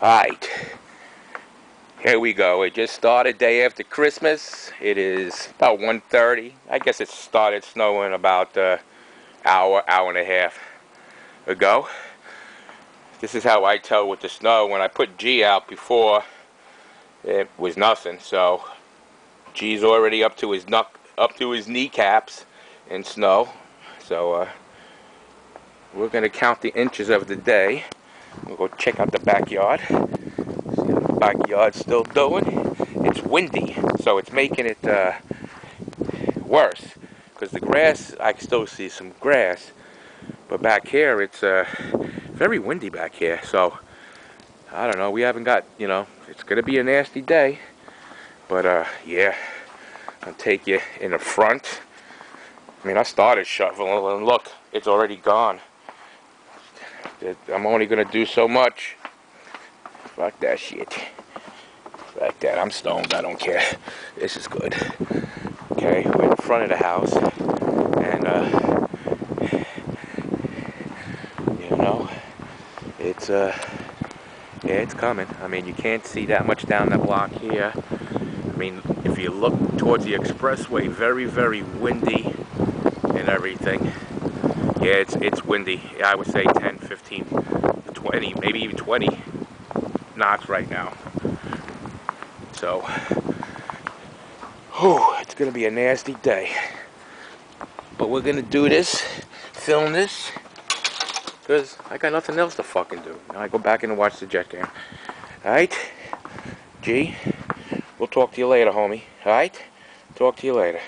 Alright, here we go. It just started day after Christmas. It is about 1:30. I guess it started snowing about an hour and a half ago. This is how I tell with the snow. When I put G out before, it was nothing. So G's already up to his kneecaps in snow. So we're gonna count the inches of the day. We'll go check out the backyard. See how the backyard's still doing. It's windy, so it's making it worse. Because the grass, I can still see some grass, but back here it's very windy back here. So I don't know. We haven't got, it's gonna be a nasty day. But yeah, I'll take you in the front. I mean, I started shoveling, and look, it's already gone. I'm only gonna do so much. Fuck that shit. Fuck that. I'm stoned. I don't care. This is good. Okay, we're in the front of the house, and it's yeah, it's coming. I mean, you can't see that much down the block here. I mean, if you look towards the expressway, very, very windy and everything. Yeah, it's windy. I would say 10, 15, 20, maybe even 20 knots right now. So, it's going to be a nasty day. But we're going to do this, film this, because I got nothing else to fucking do. Now I go back in and watch the Jet game. Alright? G, we'll talk to you later, homie. Alright? Talk to you later.